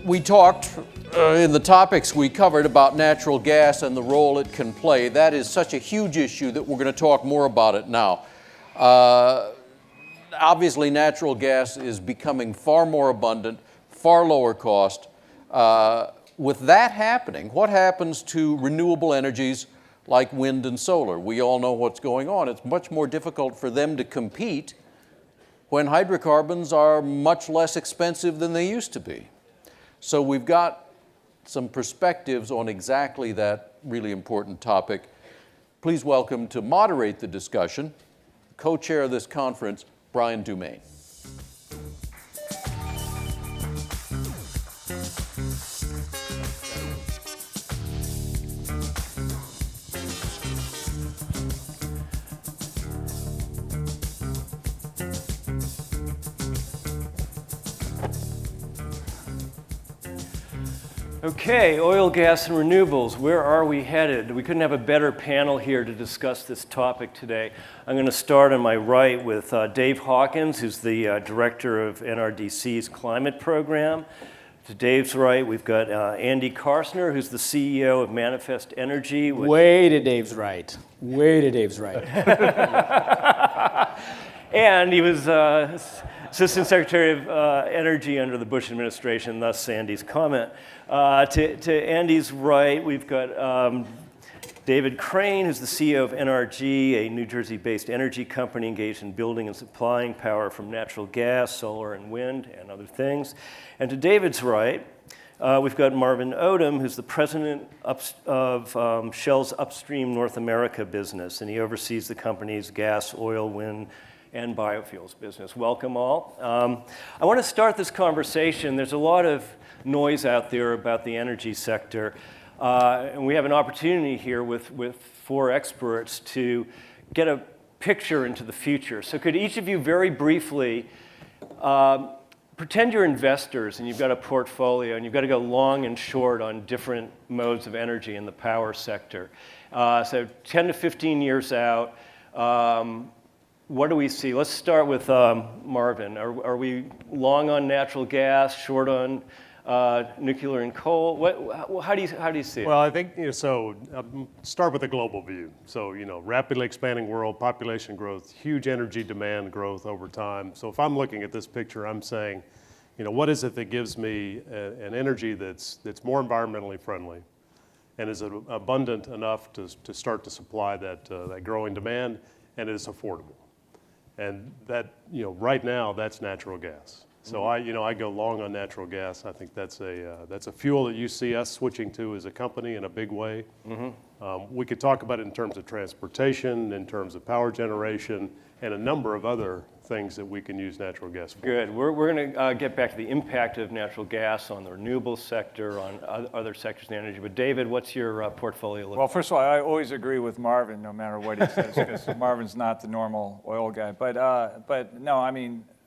We talked in the topics we covered about natural gas and the role it can play. That is such a huge issue that we're going to talk more about it now. Obviously, natural gas is becoming far more abundant, far lower cost. With that happening, what happens to renewable energies like wind and solar? We all know what's going on. It's much more difficult for them to compete when hydrocarbons are much less expensive than they used to be. So we've got some perspectives on exactly that really important topic. Please welcome to moderate the discussion, co-chair of this conference, Brian Dumaine. Okay, oil, gas, and renewables, where are we headed? We couldn't have a better panel here to discuss this topic today. I'm going to start on my right with Dave Hawkins, who's the director of NRDC's climate program. To Dave's right, we've got Andy Karsner, who's the CEO of Manifest Energy. Way to Dave's right. Way to Dave's right. And he was Assistant Secretary of Energy under the Bush administration, thus Sandy's comment. To Andy's right, we've got David Crane, who's the CEO of NRG, a New Jersey-based energy company engaged in building and supplying power from natural gas, solar, and wind, and other things. And to David's right, we've got Marvin Odom, who's the president of Shell's Upstream North America business, and he oversees the company's gas, oil, wind, and biofuels business. Welcome all. I want to start this conversation. There's a lot of noise out there about the energy sector, and we have an opportunity here with four experts to get a picture into the future. So could each of you very briefly pretend you're investors and you've got a portfolio and you've got to go long and short on different modes of energy in the power sector. So 10 to 15 years out, what do we see? Let's start with Marvin. Are we long on natural gas, short on nuclear and coal? How do you see it? Well, I think, start with a global view. So, rapidly expanding world, population growth, huge energy demand growth over time. So if I'm looking at this picture, I'm saying, what is it that gives me an energy that's more environmentally friendly and is abundant enough to start to supply that growing demand, and is affordable? And that, right now, that's natural gas. So I go long on natural gas. I think that's a fuel that you see us switching to as a company in a big way. We could talk about it in terms of transportation, in terms of power generation, and a number of other things that we can use natural gas for. Good. We're going to get back to the impact of natural gas on the renewable sector, on other sectors in energy. But David, what's your portfolio look? Well, first of all, I always agree with Marvin, no matter what he says, because Marvin's not the normal oil guy. But no,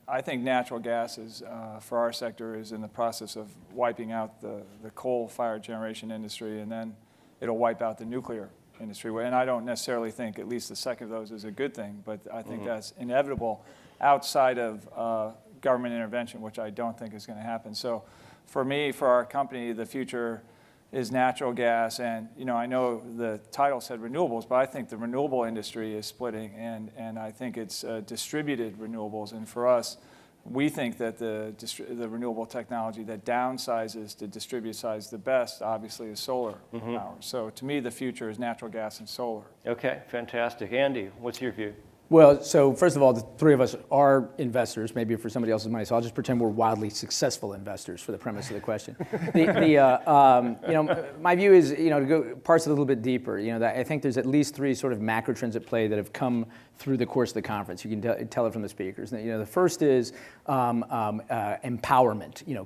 I think natural gas is, for our sector, is in the process of wiping out the coal-fired generation industry, and then it'll wipe out the nuclear industry. And I don't necessarily think at least the second of those is a good thing, but I think that's inevitable outside of government intervention, which I don't think is going to happen. So for me, for our company, the future is natural gas. And I know the title said renewables, but I think the renewable industry is splitting, and I think it's distributed renewables. And for us, we think that the renewable technology that downsizes to distribute size the best, obviously, is solar power. So to me, the future is natural gas and solar. Okay, fantastic. Andy, what's your view? Well, so first of all, the three of us are investors, maybe for somebody else's money, so I'll just pretend we're wildly successful investors for the premise of the question. My view is, to go parse it a little bit deeper, that I think there's at least three sort of macro trends at play that have come through the course of the conference. You can tell it from the speakers. The first is empowerment,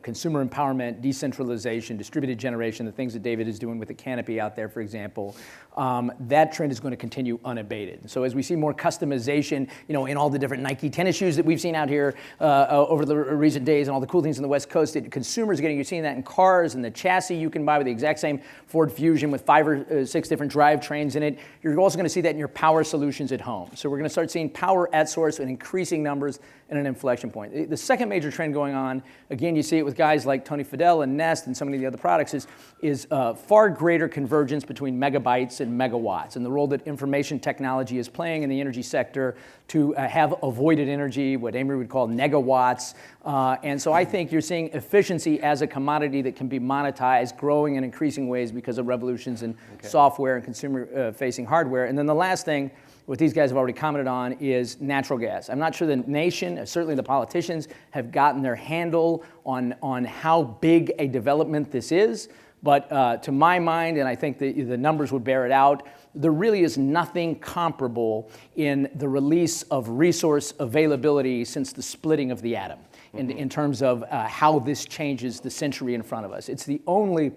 consumer empowerment, decentralization, distributed generation, the things that David is doing with the canopy out there, for example. That trend is going to continue unabated. So as we see more customization decarbonization, in all the different Nike tennis shoes that we've seen out here over the recent days and all the cool things on the West Coast. Consumers you're seeing that in cars and the chassis you can buy with the exact same Ford Fusion with 5 or 6 different drivetrains in it. You're also going to see that in your power solutions at home. So we're going to start seeing power at source in increasing numbers and an inflection point. The second major trend going on, again, you see it with guys like Tony Fadell and Nest and so many of the other products, is far greater convergence between megabytes and megawatts, and the role that information technology is playing in the energy sector to have avoided energy, what Amory would call negawatts. And so I think you're seeing efficiency as a commodity that can be monetized, growing in increasing ways because of revolutions in software and consumer-facing hardware. And then the last thing, what these guys have already commented on, is natural gas. I'm not sure the nation, certainly the politicians, have gotten their handle on how big a development this is. But to my mind, and I think the numbers would bear it out, there really is nothing comparable in the release of resource availability since the splitting of the atom in terms of how this changes the century in front of us. It's the only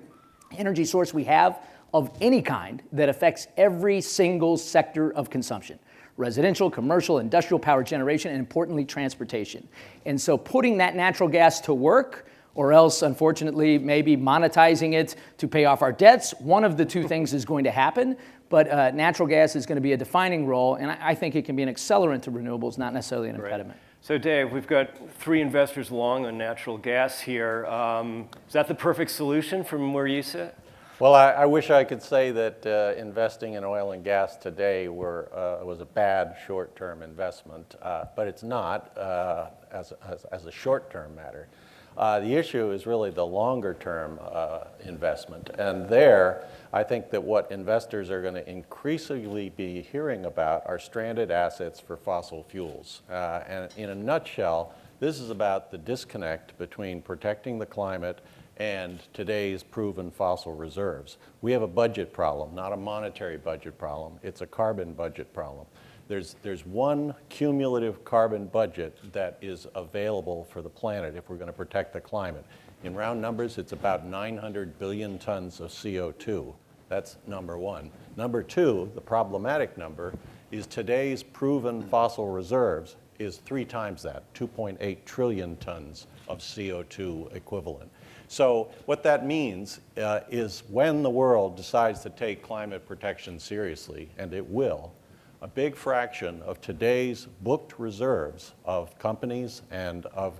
energy source we have of any kind that affects every single sector of consumption: residential, commercial, industrial power generation, and importantly, transportation. And so putting that natural gas to work, or else, unfortunately, maybe monetizing it to pay off our debts, one of the two things is going to happen. But natural gas is going to be a defining role, and I think it can be an accelerant to renewables, not necessarily an impediment. So Dave, we've got 3 investors long on natural gas here. Is that the perfect solution from where you sit? Well, I wish I could say that investing in oil and gas today was a bad short-term investment, but it's not as a short-term matter. The issue is really the longer-term investment, and there I think that what investors are going to increasingly be hearing about are stranded assets for fossil fuels. And in a nutshell, this is about the disconnect between protecting the climate and today's proven fossil reserves. We have a budget problem, not a monetary budget problem. It's a carbon budget problem. There's one cumulative carbon budget that is available for the planet if we're going to protect the climate. In round numbers, it's about 900 billion tons of CO2. That's number one. Number two, the problematic number, is today's proven fossil reserves is 3 times that, 2.8 trillion tons of CO2 equivalent. So what that means is when the world decides to take climate protection seriously, and it will, a big fraction of today's booked reserves of companies and of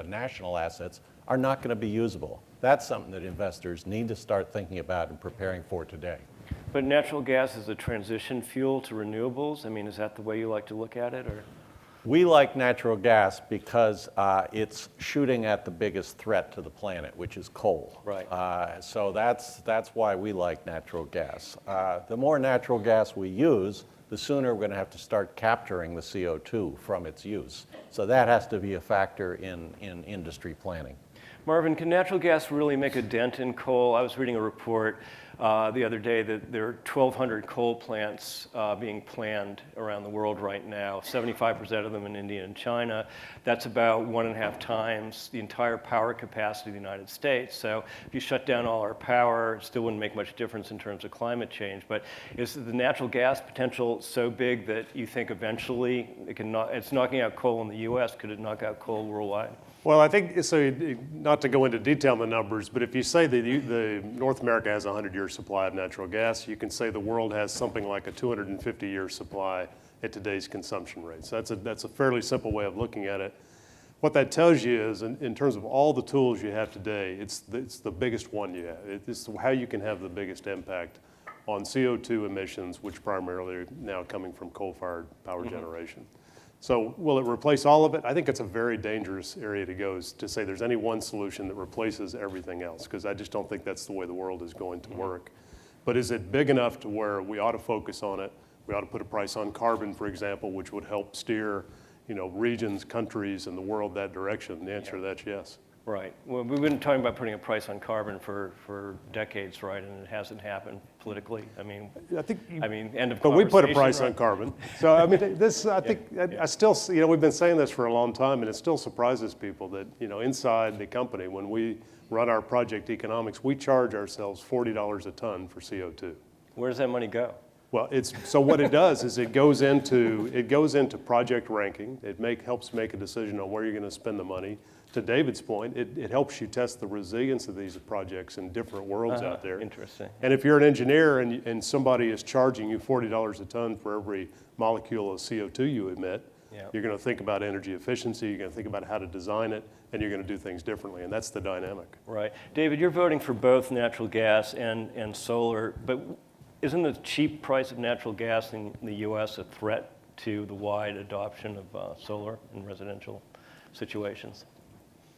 national assets are not going to be usable. That's something that investors need to start thinking about and preparing for today. But natural gas is a transition fuel to renewables. I mean, is that the way you like to look at it, or? We like natural gas because it's shooting at the biggest threat to the planet, which is coal. Right. So that's why we like natural gas. The more natural gas we use, the sooner we're going to have to start capturing the CO2 from its use. So that has to be a factor in industry planning. Marvin, can natural gas really make a dent in coal? I was reading a report the other day that there are 1,200 coal plants being planned around the world right now, 75% of them in India and China. That's about 1.5 times the entire power capacity of the United States. So if you shut down all our power, it still wouldn't make much difference in terms of climate change. But is the natural gas potential so big that you think eventually it's knocking out coal in the US? Could it knock out coal worldwide? Well, I think, so not to go into detail on the numbers, but if you say that the North America has a 100-year supply of natural gas, you can say the world has something like a 250-year supply at today's consumption rates. So that's a fairly simple way of looking at it. What that tells you is, in terms of all the tools you have today, it's the biggest one you have. It's how you can have the biggest impact on CO2 emissions, which primarily are now coming from coal-fired power generation. So will it replace all of it? I think it's a very dangerous area to go, is to say there's any one solution that replaces everything else, because I just don't think that's the way the world is going to work. But is it big enough to where we ought to focus on it? We ought to put a price on carbon, for example, which would help steer, regions, countries, and the world that direction. The answer to that's yes. Right. Well, we've been talking about putting a price on carbon for decades, right? And it hasn't happened politically. I mean, end of conversation. But we put a price right? on carbon. So I mean, I still, we've been saying this for a long time, and it still surprises people that inside the company, when we run our project economics, we charge ourselves $40 a ton for CO2. Where does that money go? Well, so what it does is it goes into project ranking. It helps make a decision on where you're going to spend the money. To David's point, it helps you test the resilience of these projects in different worlds out there. Interesting. And if you're an engineer and somebody is charging you $40 a ton for every molecule of CO2 you emit, you're going to think about energy efficiency, you're going to think about how to design it, and you're going to do things differently, and that's the dynamic. Right. David, you're voting for both natural gas and solar, but isn't the cheap price of natural gas in the U.S. a threat to the wide adoption of solar in residential situations?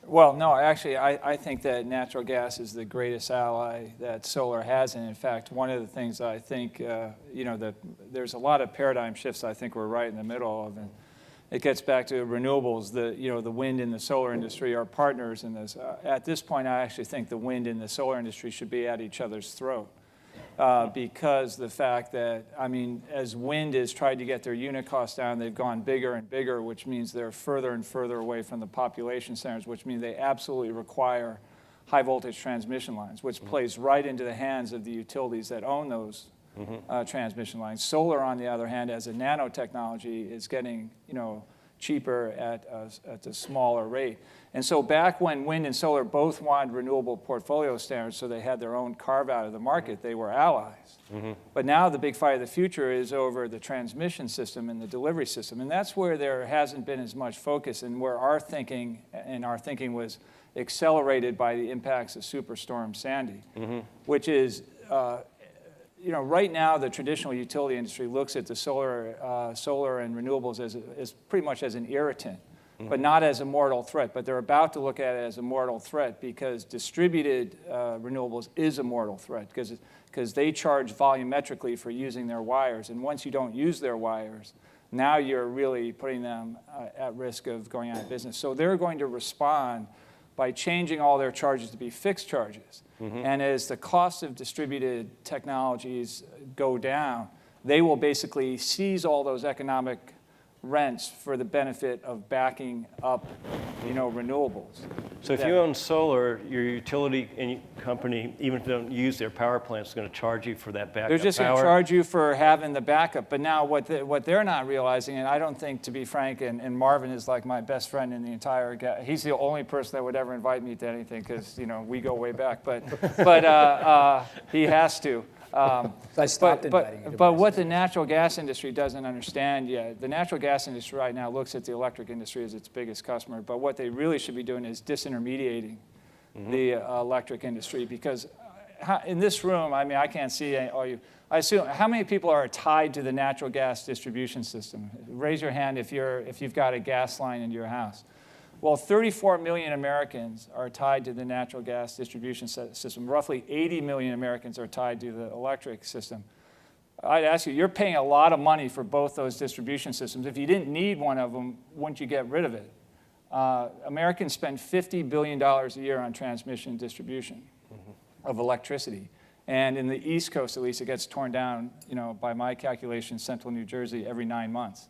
Well, no, actually, I think that natural gas is the greatest ally that solar has. And in fact, one of the things I think, there's a lot of paradigm shifts I think we're right in the middle of. And it gets back to renewables. The wind and the solar industry are partners in this. At this point, I actually think the wind and the solar industry should be at each other's throat. Because the fact that, as wind has tried to get their unit costs down, they've gone bigger and bigger, which means they're further and further away from the population centers, which means they absolutely require high voltage transmission lines, which plays right into the hands of the utilities that own those transmission lines. Solar, on the other hand, as a nanotechnology, is getting cheaper at a smaller rate. And so back when wind and solar both wanted renewable portfolio standards, so they had their own carve out of the market, they were allies. But now the big fight of the future is over the transmission system and the delivery system. And that's where there hasn't been as much focus, and where our thinking was accelerated by the impacts of Superstorm Sandy, which is, right now the traditional utility industry looks at the solar and renewables as pretty much as an irritant, but not as a mortal threat. But they're about to look at it as a mortal threat, because distributed renewables is a mortal threat, because they charge volumetrically for using their wires. And once you don't use their wires, now you're really putting them at risk of going out of business. So they're going to respond by changing all their charges to be fixed charges. And as the cost of distributed technologies go down, they will basically seize all those economic rents for the benefit of backing up, renewables. So if you own solar, your utility and company, even if they don't use their power plants, is going to charge you for that backup power? They're just going to charge you for having the backup. But now what they're not realizing, and I don't think, to be frank, and Marvin is like my best friend in the entire, he's the only person that would ever invite me to anything, because, we go way back. But he has to. So I stopped inviting you to But what the natural gas industry doesn't understand yet, the natural gas industry right now looks at the electric industry as its biggest customer, but what they really should be doing is disintermediating the electric industry, because in this room, I can't see all you. I assume, how many people are tied to the natural gas distribution system? Raise your hand if you've got a gas line in your house. Well, 34 million Americans are tied to the natural gas distribution system. Roughly 80 million Americans are tied to the electric system. I'd ask you, you're paying a lot of money for both those distribution systems. If you didn't need one of them, wouldn't you get rid of it? Americans spend $50 billion a year on transmission and distribution of electricity. And in the East Coast, at least, it gets torn down, by my calculation, central New Jersey every 9 months.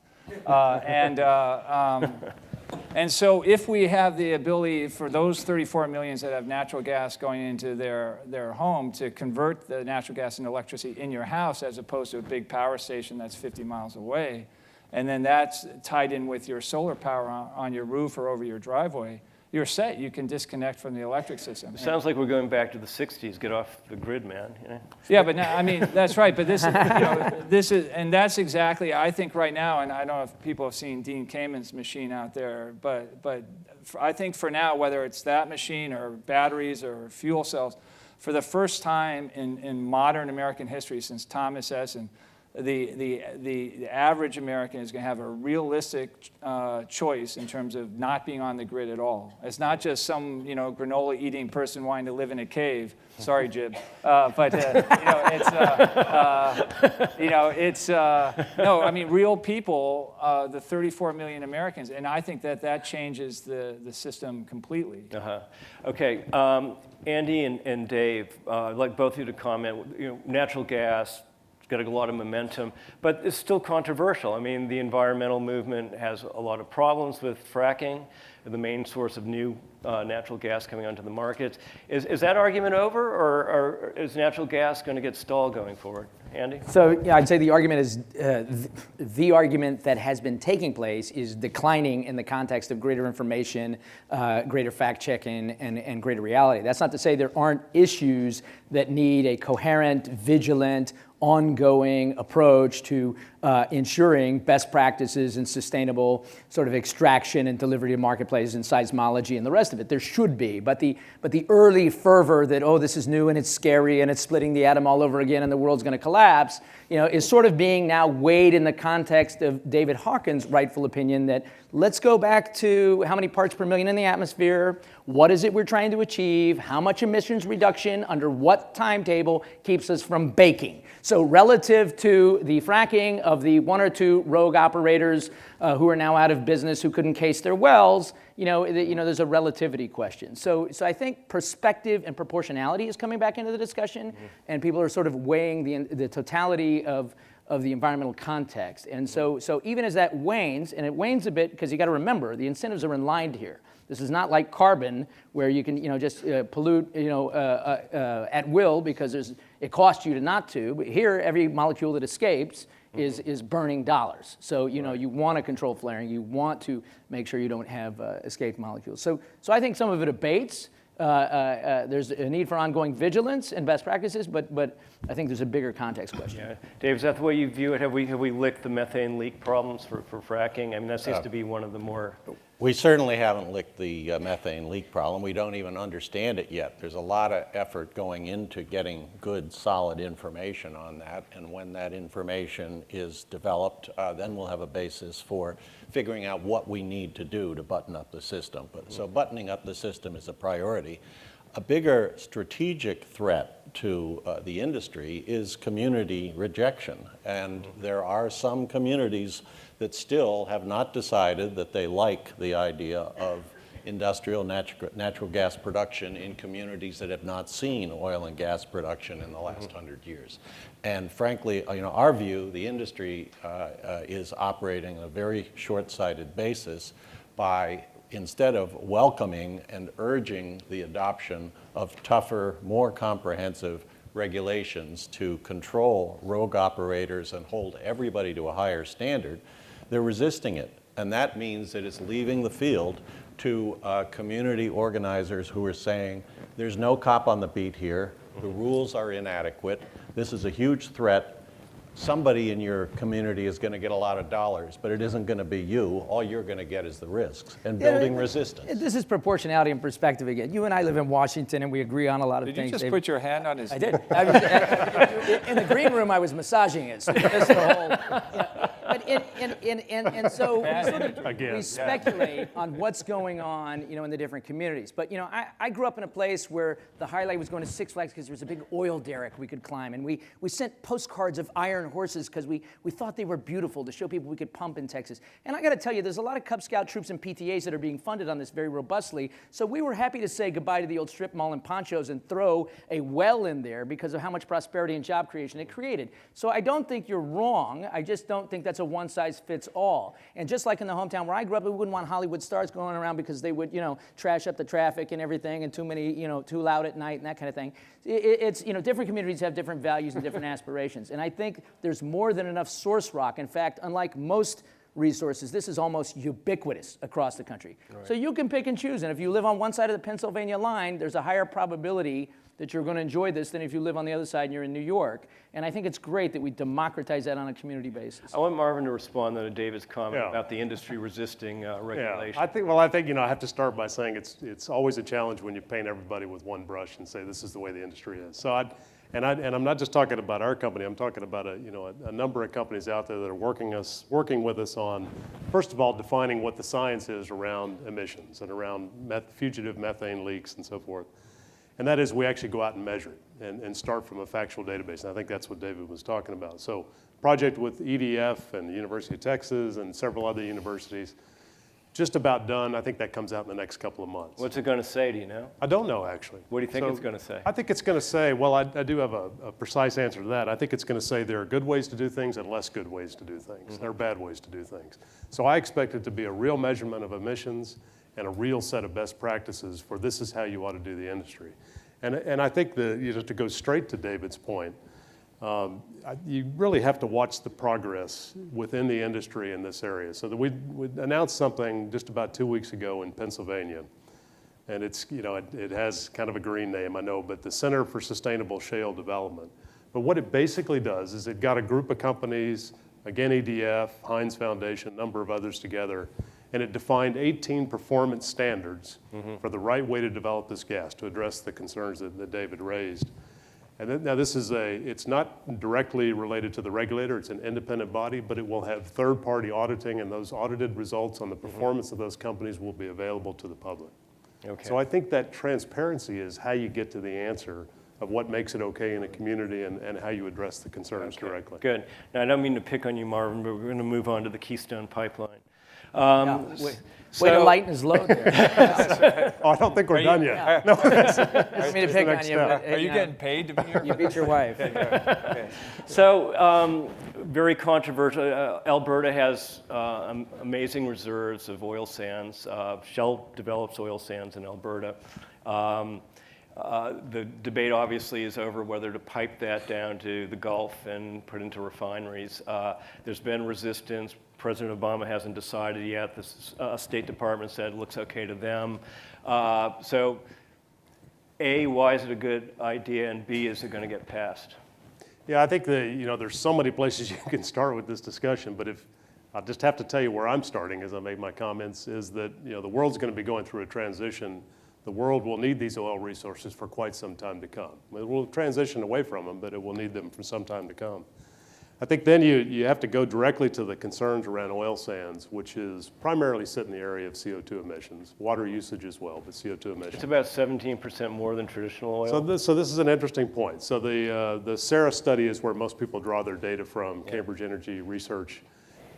And so if we have the ability for those 34 millions that have natural gas going into their home to convert the natural gas into electricity in your house, as opposed to a big power station that's 50 miles away, and then that's tied in with your solar power on your roof or over your driveway, you're set. You can disconnect from the electric system. It sounds like we're going back to the 60s. Get off the grid, man. Yeah, but now, that's right. But this is, and that's exactly, I think right now, and I don't know if people have seen Dean Kamen's machine out there, but I think for now, whether it's that machine or batteries or fuel cells, for the first time in modern American history since Thomas Edison, the average American is going to have a realistic choice in terms of not being on the grid at all. It's not just some granola-eating person wanting to live in a cave. Sorry, Jib, but real people, the 34 million Americans, and I think that changes the system completely. Okay, Andy and Dave, I'd like both of you to comment. Natural gas, got a lot of momentum, but it's still controversial. I mean, the environmental movement has a lot of problems with fracking, the main source of new natural gas coming onto the market. Is that argument over, or is natural gas going to get stalled going forward? Andy? So yeah, I'd say the argument is the argument that has been taking place is declining in the context of greater information, greater fact checking, and greater reality. That's not to say there aren't issues that need a coherent, vigilant, ongoing approach to ensuring best practices and sustainable sort of extraction and delivery to marketplaces and seismology and the rest of it. There should be, but the early fervor that, oh, this is new and it's scary and it's splitting the atom all over again and the world's going to collapse, is sort of being now weighed in the context of David Hawkins' rightful opinion that let's go back to how many parts per million in the atmosphere, what is it we're trying to achieve, how much emissions reduction under what timetable keeps us from baking. So relative to the fracking of the one or two rogue operators who are now out of business who couldn't case their wells, there's a relativity question. So I think perspective and proportionality is coming back into the discussion, and people are sort of weighing the totality of the environmental context. And so even as that wanes, and it wanes a bit because you got to remember the incentives are aligned here. This is not like carbon where you can just pollute at will because it costs you to not to. But here, every molecule that escapes is burning dollars. So you want to control flaring. You want to make sure you don't have escaped molecules. So I think some of it abates. There's a need for ongoing vigilance and best practices, but I think there's a bigger context question. Yeah. Dave, is that the way you view it? Have we licked the methane leak problems for fracking? I mean, that seems to be one of the more... We certainly haven't licked the methane leak problem. We don't even understand it yet. There's a lot of effort going into getting good, solid information on that. And when that information is developed, then we'll have a basis for figuring out what we need to do to button up the system. So buttoning up the system is a priority. A bigger strategic threat to the industry is community rejection. And there are some communities that still have not decided that they like the idea of industrial natural gas production in communities that have not seen oil and gas production in the last 100 years. And frankly, our view, the industry is operating on a very short-sighted basis by, instead of welcoming and urging the adoption of tougher, more comprehensive regulations to control rogue operators and hold everybody to a higher standard, they're resisting it. And that means that it's leaving the field to community organizers who are saying, there's no cop on the beat here, the rules are inadequate, this is a huge threat, somebody in your community is going to get a lot of dollars, but it isn't going to be you. All you're going to get is the risks and building resistance. This is proportionality and perspective again. You and I live in Washington, and we agree on a lot of things. Did you just put your hand on his... I did. In the green room, I was massaging it. So that's the whole... But so we speculate on what's going on, in the different communities. But I grew up in a place where the highlight was going to Six Flags because there was a big oil derrick we could climb, and we sent postcards of iron horses because we thought they were beautiful to show people we could pump in Texas. And I got to tell you, there's a lot of Cub Scout troops and PTAs that are being funded on this very robustly. So we were happy to say goodbye to the old strip mall and ponchos and throw a well in there because of how much prosperity and job creation it created. So I don't think you're wrong. I just don't think that's a one-size-fits-all. And just like in the hometown where I grew up, we wouldn't want Hollywood stars going around because they would, trash up the traffic and everything and too many, too loud at night and that kind of thing. It's, different communities have different values and different aspirations. And I think there's more than enough source rock. In fact, unlike most resources, this is almost ubiquitous across the country. Right. So you can pick and choose. And if you live on one side of the Pennsylvania line, there's a higher probability that you're going to enjoy this than if you live on the other side and you're in New York. And I think it's great that we democratize that on a community basis. I want Marvin to respond to David's comment about the industry resisting regulation. Yeah, I think I have to start by saying it's always a challenge when you paint everybody with one brush and say this is the way the industry is. So I'm not just talking about our company. I'm talking about a number of companies out there that are working with us on, first of all, defining what the science is around emissions and around fugitive methane leaks and so forth. And that is we actually go out and measure it and start from a factual database. And I think that's what David was talking about. So project with EDF and the University of Texas and several other universities just about done. I think that comes out in the next couple of months. What's it going to say, do you know? I don't know, actually. What do you think it's gonna say? I think it's going to say, well, I do have a precise answer to that. I think it's going to say there are good ways to do things and less good ways to do things. There are bad ways to do things. So I expect it to be a real measurement of emissions and a real set of best practices for this is how you ought to do the industry. And I think to go straight to David's point, you really have to watch the progress within the industry in this area. So that we announced something just about 2 weeks ago in Pennsylvania, and it's, it has kind of a green name, I know, but the Center for Sustainable Shale Development. But what it basically does is it got a group of companies, again EDF, Heinz Foundation, a number of others together, and it defined 18 performance standards for the right way to develop this gas to address the concerns that David raised. And now it's not directly related to the regulator, it's an independent body, but it will have third-party auditing, and those audited results on the performance of those companies will be available to the public. Okay. So I think that transparency is how you get to the answer of what makes it okay in a community and how you address the concerns directly. Good. Now, I don't mean to pick on you, Marvin, but we're going to move on to the Keystone Pipeline. Way to lighten his load there. Oh, I don't think we're done yet. I don't mean to pick on next you, step. but Are you getting paid to be here? you beat your wife. So, very controversial. Alberta has amazing reserves of oil sands. Shell develops oil sands in Alberta. The debate obviously is over whether to pipe that down to the Gulf and put into refineries. There's been resistance. President Obama hasn't decided yet. The State Department said it looks okay to them. So, A, why is it a good idea? And B, is it going to get passed? Yeah, I think there's so many places you can start with this discussion, but I'll just have to tell you where I'm starting as I make my comments, is that the world's going to be going through a transition. The world will need these oil resources for quite some time to come. It will transition away from them, but it will need them for some time to come. I think then you have to go directly to the concerns around oil sands, which is primarily sit in the area of CO2 emissions, water usage as well, but CO2 emissions. It's about 17% more than traditional oil. So this is an interesting point. So the SARA study is where most people draw their data from, Cambridge Energy Research.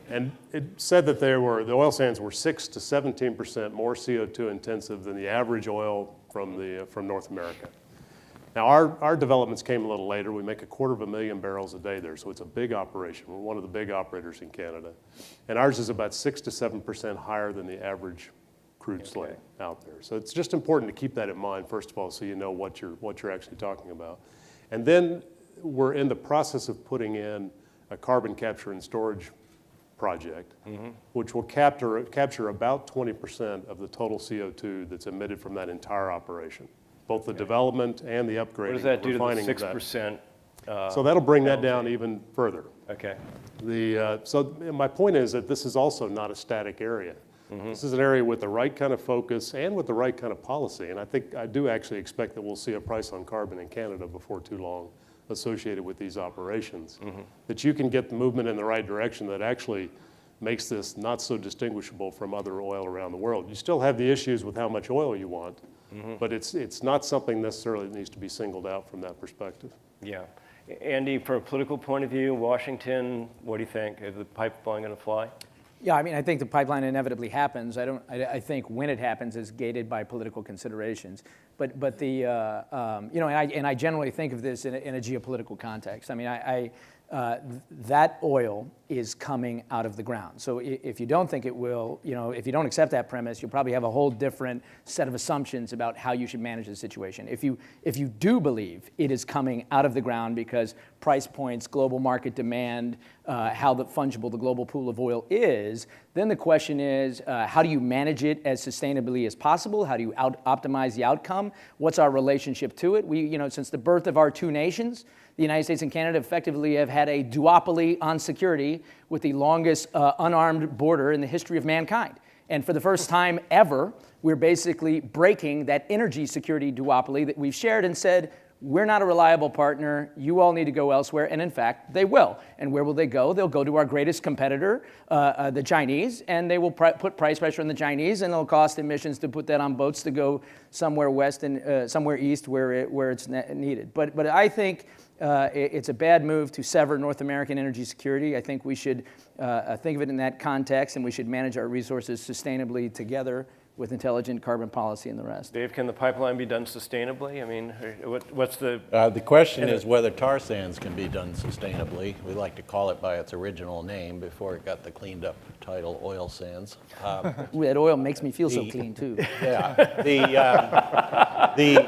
And it said that the oil sands were 6 to 17% more CO2 intensive than the average oil from North America. Now our developments came a little later. We make 250,000 barrels a day there, so it's a big operation. We're one of the big operators in Canada. And ours is about 6 to 7% higher than the average crude slate out there. So it's just important to keep that in mind, first of all, so you know what you're actually talking about. And then we're in the process of putting in a carbon capture and storage project, which will capture about 20% of the total CO2 that's emitted from that entire operation, both the development and the upgrading. What does that do to the refining of 6%? So that'll bring that down even further. Okay. So my point is that this is also not a static area. This is an area with the right kind of focus and with the right kind of policy. And I do actually expect that we'll see a price on carbon in Canada before too long associated with these operations. That you can get the movement in the right direction that actually makes this not so distinguishable from other oil around the world. You still have the issues with how much oil you want, but it's not something necessarily that needs to be singled out from that perspective. Yeah. Andy, from a political point of view, Washington, what do you think? Is the pipeline going to fly? Yeah, I mean, I think the pipeline inevitably happens. I think when it happens is gated by political considerations. But the, and I generally think of this in a geopolitical context. I mean, that oil is coming out of the ground. So if you don't think it will, if you don't accept that premise, you'll probably have a whole different set of assumptions about how you should manage the situation. If you do believe it is coming out of the ground because price points, global market demand, how fungible the global pool of oil is, then the question is, how do you manage it as sustainably as possible? How do you optimize the outcome? What's our relationship to it? We, since the birth of our two nations, the United States and Canada effectively have had a duopoly on security with the longest unarmed border in the history of mankind. And for the first time ever, we're basically breaking that energy security duopoly that we've shared and said, we're not a reliable partner. You all need to go elsewhere. And in fact, they will. And where will they go? They'll go to our greatest competitor, the Chinese, and they will put price pressure on the Chinese, and it'll cost emissions to put that on boats to go somewhere west and somewhere east where it's needed. But I think it's a bad move to sever North American energy security. I think we should think of it in that context, and we should manage our resources sustainably together with intelligent carbon policy and the rest. Dave, can the pipeline be done sustainably? I mean, what's the... The question is whether tar sands can be done sustainably. We like to call it by its original name before it got the cleaned up title, oil sands. Ooh, that oil makes me feel so clean, too. Yeah, the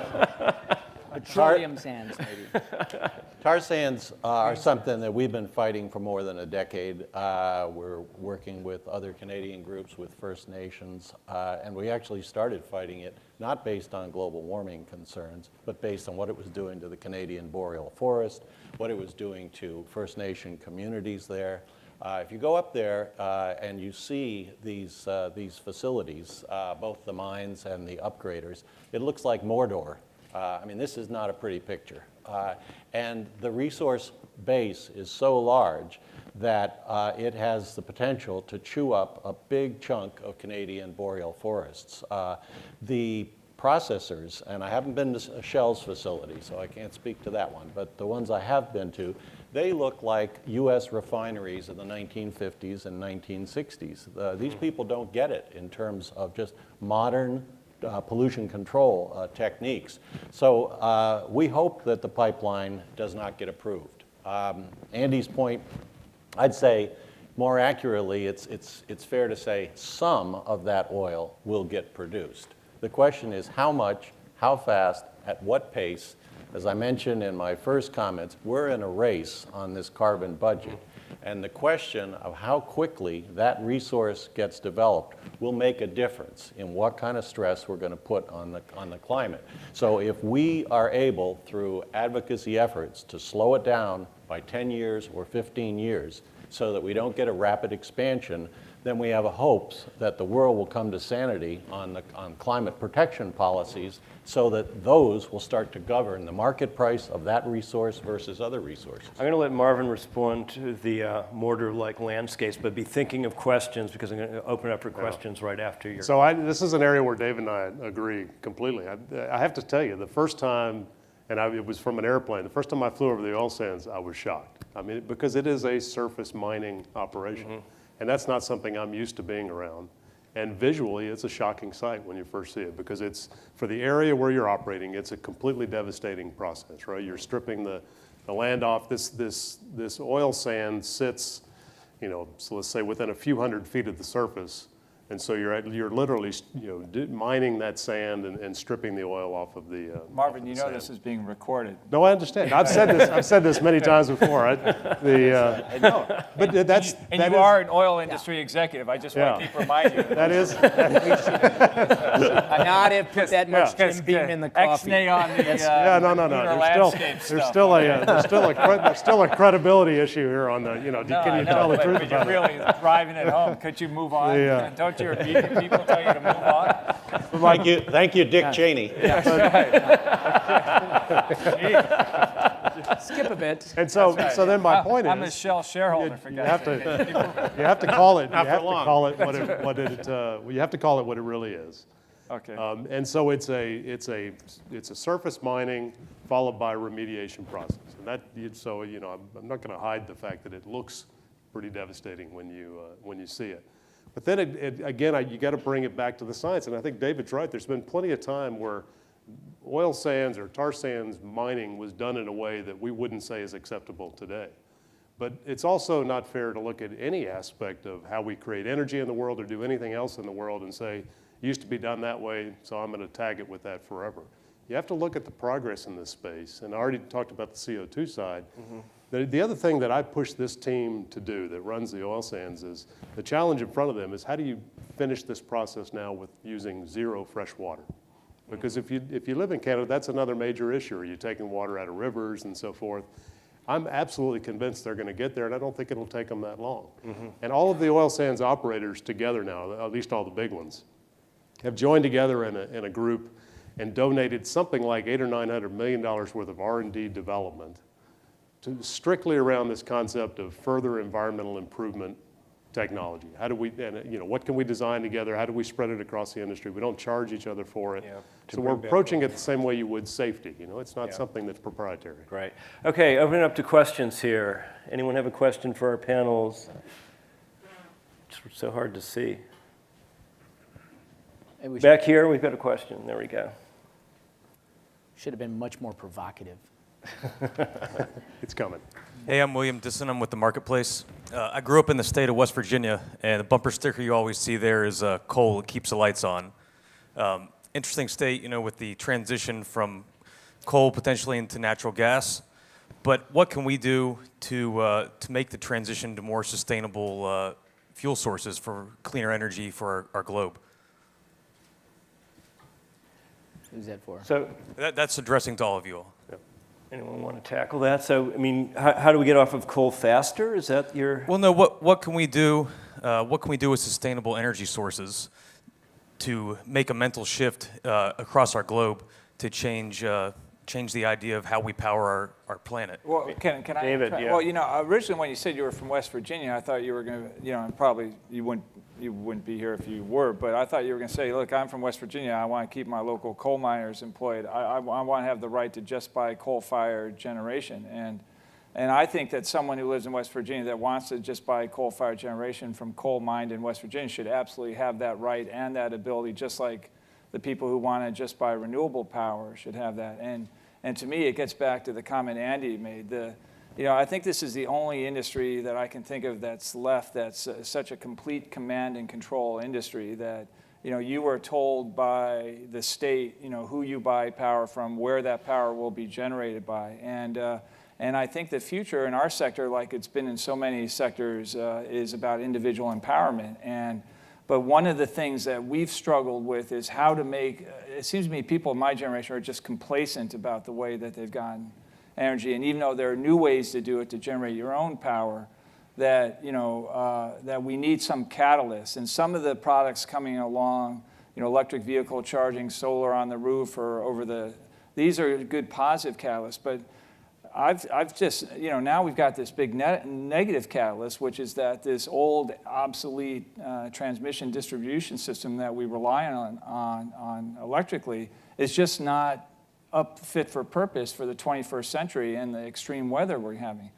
Petroleum sands, maybe. tar sands are something that we've been fighting for more than a decade. We're working with other Canadian groups, with First Nations, and we actually started fighting it not based on global warming concerns, but based on what it was doing to the Canadian boreal forest, what it was doing to First Nation communities there. If you go up there and you see these facilities, both the mines and the upgraders, it looks like Mordor. I mean, this is not a pretty picture. And the resource base is so large that it has the potential to chew up a big chunk of Canadian boreal forests. The processors, and I haven't been to Shell's facility, so I can't speak to that one, but the ones I have been to, they look like US refineries in the 1950s and 1960s. These people don't get it in terms of just modern pollution control techniques. So we hope that the pipeline does not get approved. Andy's point, I'd say more accurately, it's fair to say some of that oil will get produced. The question is how much, how fast, at what pace. As I mentioned in my first comments, we're in a race on this carbon budget. And the question of how quickly that resource gets developed will make a difference in what kind of stress we're going to put on the climate. So if we are able, through advocacy efforts, to slow it down by 10 years or 15 years so that we don't get a rapid expansion, then we have a hopes that the world will come to sanity on climate protection policies so that those will start to govern the market price of that resource versus other resources. I'm going to let Marvin respond to the Mordor-like landscapes, but be thinking of questions because I'm going to open up for questions right after your... So this is an area where Dave and I agree completely. I have to tell you, the first time, and it was from an airplane, the first time I flew over the oil sands, I was shocked. I mean, because it is a surface mining operation. Mm-hmm. And that's not something I'm used to being around. And visually, it's a shocking sight when you first see it, because it's, for the area where you're operating, it's a completely devastating process, right? You're stripping the land off. This oil sand sits, so let's say within a few hundred feet of the surface. And so you're literally, mining that sand and stripping the oil off of the Marvin, off you know this is being recorded. No, I understand. I've said this many times before. I know. But You are an oil industry executive. I just want to keep reminding you. That is. Not if put that much Jim Beam in the coffee. Ex-nay on the There's still a credibility issue here on the. Can you tell the truth but about you're really driving it home. Could you move on? Don't your media people tell you to move on? Thank you, Dick Cheney. Skip a bit. And so then my point is, I'm a Shell shareholder. For you have to call it. You have to call it what it really is. Okay. And so it's a surface mining followed by a remediation process, and I'm not going to hide the fact that it looks pretty devastating when you see it. But then again, you got to bring it back to the science, and I think David's right. There's been plenty of time where oil sands or tar sands mining was done in a way that we wouldn't say is acceptable today. But it's also not fair to look at any aspect of how we create energy in the world or do anything else in the world and say, it used to be done that way, so I'm going to tag it with that forever. You have to look at the progress in this space, and I already talked about the CO2 side. Mm-hmm. The other thing that I push this team to do that runs the oil sands is the challenge in front of them is how do you finish this process now with using zero fresh water? Because if you live in Canada, that's another major issue. Are you taking water out of rivers and so forth? I'm absolutely convinced they're going to get there, and I don't think it'll take them that long. Mm-hmm. And all of the oil sands operators together now, at least all the big ones, have joined together in a group, and donated something like $800 or $900 million worth of R&D development to strictly around this concept of further environmental improvement technology. How do we, and what can we design together? How do we spread it across the industry? We don't charge each other for it. So we're approaching it the same way you would safety. It's not something that's proprietary. Great. Okay, open it up to questions here. Anyone have a question for our panels? It's so hard to see. Back here, we've got a question. There we go. Should have been much more provocative. It's coming. Hey, I'm William Disson. I'm with the Marketplace. I grew up in the state of West Virginia, and the bumper sticker you always see there is coal. It keeps the lights on. Interesting state, with the transition from coal potentially into natural gas. But what can we do to make the transition to more sustainable fuel sources for cleaner energy for our globe? Who's that for? So That's addressing to all of you all. anyone want to tackle that? So, I mean, how do we get off of coal faster? Is that your... Well, no, what can we do? What can we do with sustainable energy sources to make a mental shift across our globe to change the idea of how we power our planet? Well, can I? David, try? yeah. Well, originally when you said you were from West Virginia, I thought you were going to, and probably you wouldn't be here if you were, but I thought you were going to say, look, I'm from West Virginia. I want to keep my local coal miners employed. I want to have the right to just buy coal-fired generation. And I think that someone who lives in West Virginia that wants to just buy coal-fired generation from coal mined in West Virginia should absolutely have that right and that ability, just like the people who want to just buy renewable power should have that. And to me, it gets back to the comment Andy made. I think this is the only industry that I can think of that's left that's such a complete command and control industry that, you are told by the state, who you buy power from, where that power will be generated by. And I think the future in our sector, like it's been in so many sectors, is about individual empowerment. But one of the things that we've struggled with is how to make, it seems to me people in my generation are just complacent about the way that they've gotten energy. And even though there are new ways to do it, to generate your own power, that, that we need some catalyst. And some of the products coming along, electric vehicle charging, solar on the roof, these are good positive catalysts. But I've just, now we've got this big negative catalyst, which is that this old, obsolete transmission distribution system that we rely on electrically is just not fit for purpose for the 21st century and the extreme weather we're having.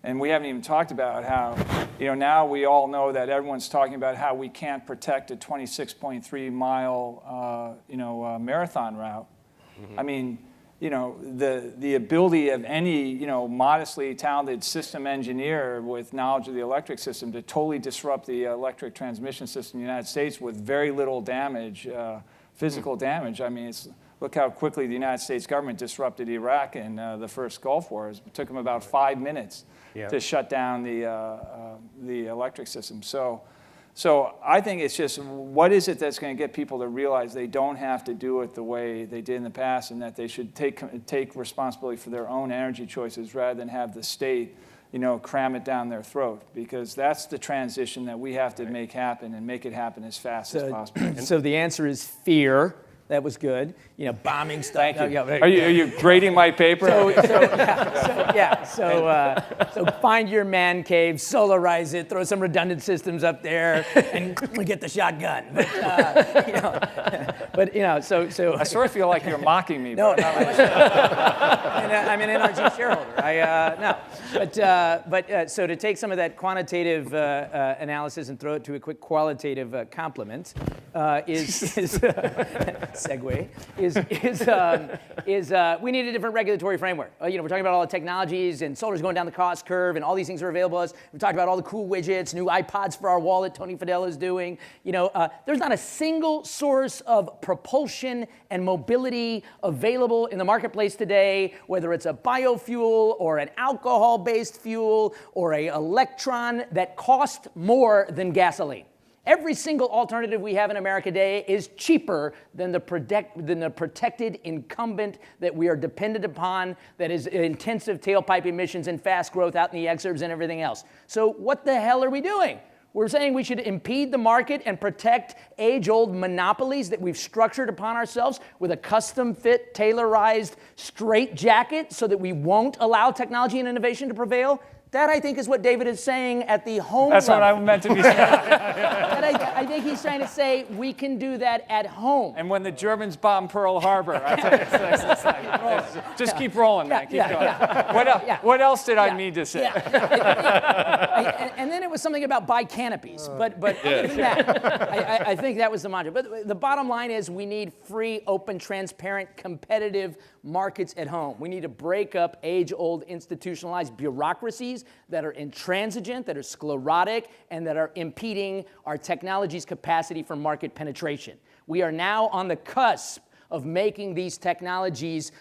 And we haven't even talked about how, now we all know that everyone's talking about how we can't protect a 26.3 mile, marathon route. Mm-hmm. I mean, the ability of any, modestly talented system engineer with knowledge of the electric system to totally disrupt the electric transmission system in the United States with very little damage, physical damage. I mean, look how quickly the United States government disrupted Iraq in the first Gulf War. It took them about 5 minutes to shut down the electric system. So I think it's just, what is it that's going to get people to realize they don't have to do it the way they did in the past, and that they should take responsibility for their own energy choices rather than have the state, cram it down their throat, because that's the transition that we have to make happen and make it happen as fast as possible. So the answer is fear. That was good. Bombing stuff. Thank you. Are you grading my paper? So find your man cave, solarize it, throw some redundant systems up there, and get the shotgun. So I sort of feel like you're mocking me. No, but I'm an NRG shareholder. So to take some of that quantitative analysis and throw it to a quick qualitative compliment segue is we need a different regulatory framework. We're talking about all the technologies, and solar's going down the cost curve, and all these things are available to us. We talked about all the cool widgets, new iPods for our wallet Tony Fadell is doing. There's not a single source of propulsion and mobility available in the marketplace today, whether it's a biofuel or an alcohol-based fuel or an electron that costs more than gasoline. Every single alternative we have in America today is cheaper than the protected incumbent that we are dependent upon, that is intensive tailpipe emissions and fast growth out in the exurbs and everything else. So what the hell are we doing? We're saying we should impede the market and protect age-old monopolies that we've structured upon ourselves with a custom-fit, tailorized straitjacket so that we won't allow technology and innovation to prevail. That, I think, is what David is saying at the home That's what level. I meant to be saying. I think he's trying to say we can do that at home. And when the Germans bombed Pearl Harbor, I tell you, it's like, just keep rolling, man. Keep going. What else did I mean to say? And then it was something about buy canopies. But other than that, I think that was the mantra. But the bottom line is we need free, open, transparent, competitive markets at home. We need to break up age-old institutionalized bureaucracies that are intransigent, that are sclerotic, and that are impeding our technology's capacity for market penetration. We are now on the cusp of making these technologies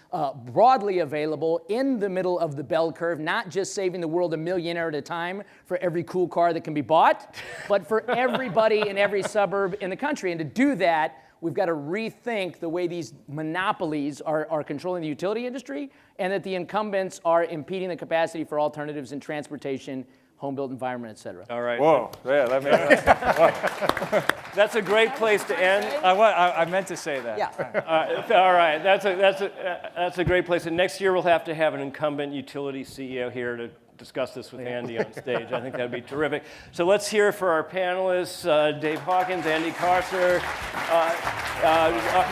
broadly available in the middle of the bell curve, not just saving the world $1 million at a time for every cool car that can be bought, but for everybody in every suburb in the country. And to do that, we've got to rethink the way these monopolies are controlling the utility industry, and that the incumbents are impeding the capacity for alternatives in transportation, home-built environment, et cetera. All right. Whoa, That's a great place to end. I meant to say that. Yeah. All right, that's a great place. And next year we'll have to have an incumbent utility CEO here to discuss this with Andy on stage. I think that'd be terrific. So let's hear for our panelists, Dave Hawkins, Andy Carcer,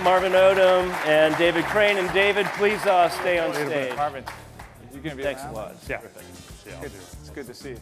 Marvin Odom, and David Crane. And David, please stay on stage. Marvin, you're going to be Thanks a around? lot. Yeah. Terrific. Yeah, I'll do it. It's good to see you.